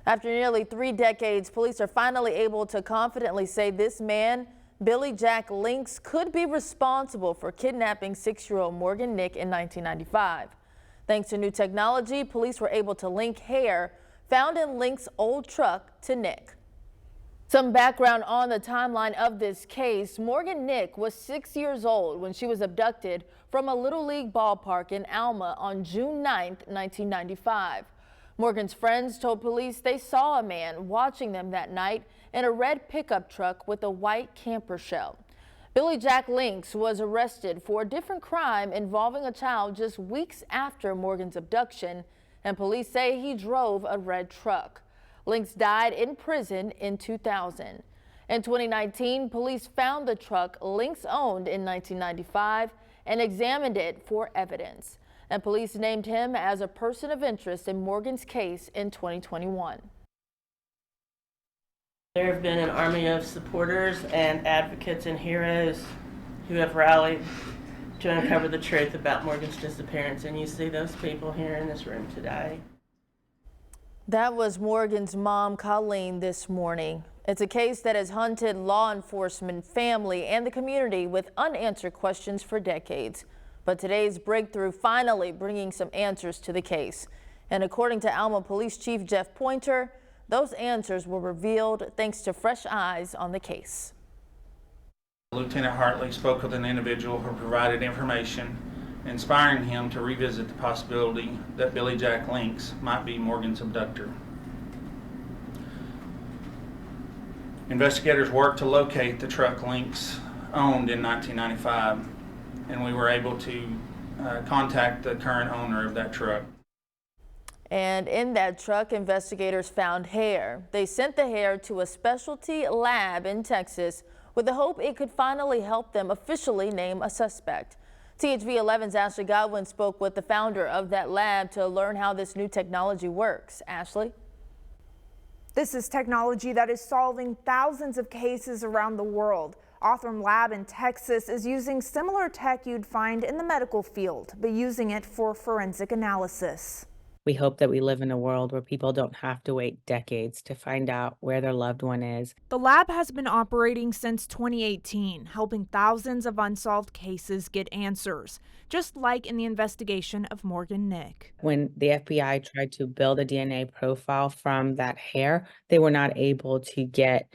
After nearly 3 decades, police are finally able to confidently say this man, Billy Jack Links, could be responsible for kidnapping 6-year-old Morgan Nick in 1995. Thanks to new technology, police were able to link hair found in Link's old truck to Nick. Some background on the timeline of this case. Morgan Nick was 6 years old when she was abducted from a Little League ballpark in Alma on June 9th, 1995. Morgan's friends told police they saw a man watching them that night in a red pickup truck with a white camper shell. Billy Jack Links was arrested for a different crime involving a child just weeks after Morgan's abduction, and police say he drove a red truck. Links died in prison in 2000. In 2019, police found the truck Links owned in 1995 and examined it for evidence. And police named him as a person of interest in Morgan's case in 2021. There have been an army of supporters and advocates and heroes who have rallied to uncover the truth about Morgan's disappearance, and you see those people here in this room today. That was Morgan's mom, Colleen, this morning. It's a case that has hunted law enforcement, family, and the community with unanswered questions for decades. But today's breakthrough finally bringing some answers to the case. And according to Alma Police Chief Jeff Pointer, those answers were revealed thanks to fresh eyes on the case. Lieutenant Hartley spoke with an individual who provided information, inspiring him to revisit the possibility that Billy Jack Links might be Morgan's abductor. Investigators worked to locate the truck Links owned in 1995, and we were able to contact the current owner of that truck. And in that truck, investigators found hair. They sent the hair to a specialty lab in Texas with the hope it could finally help them officially name a suspect. THV 11's Ashley Godwin spoke with the founder of that lab to learn how this new technology works. Ashley? This is technology that is solving thousands of cases around the world. Othram Lab in Texas is using similar tech you'd find in the medical field, but using it for forensic analysis. We hope that we live in a world where people don't have to wait decades to find out where their loved one is. The lab has been operating since 2018, helping thousands of unsolved cases get answers, just like in the investigation of Morgan Nick. When the FBI tried to build a DNA profile from that hair, they were not able to get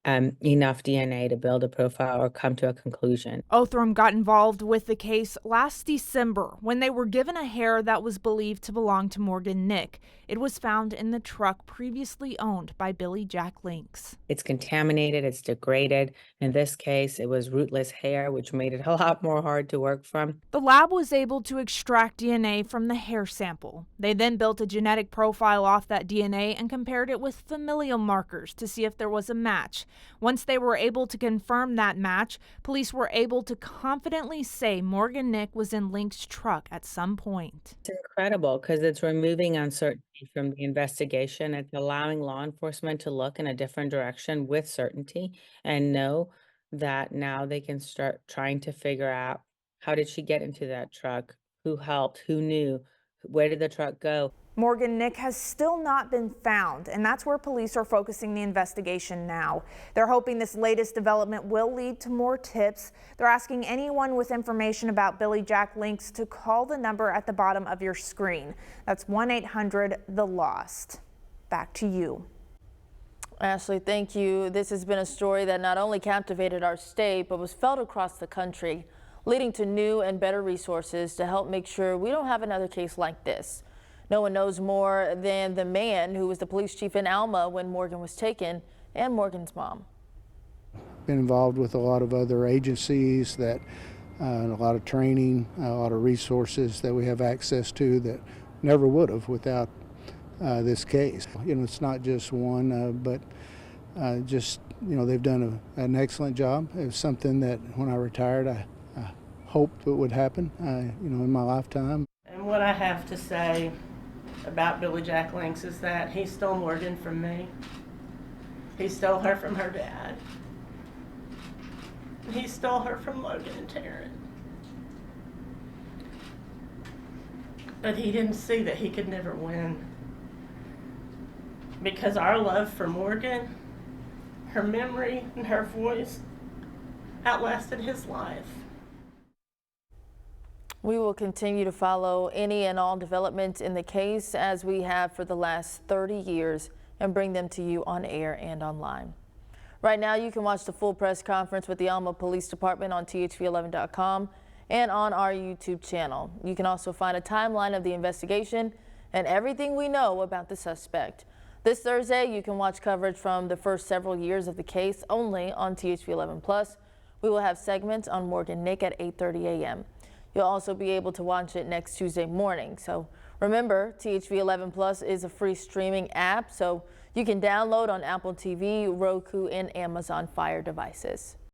enough DNA to build a profile or come to a conclusion. Othram got involved with the case last December when they were given a hair that was believed to belong to Morgan Nick. It was found in the truck previously owned by Billy Jack Links. It's contaminated, it's degraded. In this case, it was rootless hair, which made it a lot more hard to work from. The lab was able to extract DNA from the hair sample. They then built a genetic profile off that DNA and compared it with familial markers to see if there was a match. Once they were able to confirm that match, police were able to confidently say Morgan Nick was in Link's truck at some point. It's incredible because it's removing uncertainty from the investigation. It's allowing law enforcement to look in a different direction with certainty and know that now they can start trying to figure out, how did she get into that truck? Who helped? Who knew? Where did the truck go? Morgan Nick has still not been found, and that's where police are focusing the investigation now. They're hoping this latest development will lead to more tips. They're asking anyone with information about Billy Jack Links to call the number at the bottom of your screen. That's 1-800-THE-LOST. Back to you. Ashley, thank you. This has been a story that not only captivated our state, but was felt across the country, leading to new and better resources to help make sure we don't have another case like this. No one knows more than the man who was the police chief in Alma when Morgan was taken, and Morgan's mom. Been involved with a lot of other agencies, that a lot of training, a lot of resources that we have access to that never would have without this case. You know, it's not just one, but just, you know, they've done an excellent job. It was something that when I retired, I hoped it would happen, you know, in my lifetime. And what I have to say about Billy Jack Links is that he stole Morgan from me. He stole her from her dad. He stole her from Logan and Taryn. But he didn't see that he could never win. because our love for Morgan, her memory and her voice outlasted his life. We will continue to follow any and all developments in the case as we have for the last 30 years and bring them to you on air and online. Right now, you can watch the full press conference with the Alma Police Department on THV11.com and on our YouTube channel. You can also find a timeline of the investigation and everything we know about the suspect. This Thursday, you can watch coverage from the first several years of the case only on THV11+. We will have segments on Morgan Nick at 8:30 a.m. You'll also be able to watch it next Tuesday morning. So remember, THV11+ is a free streaming app, so you can download on Apple TV, Roku, and Amazon Fire devices.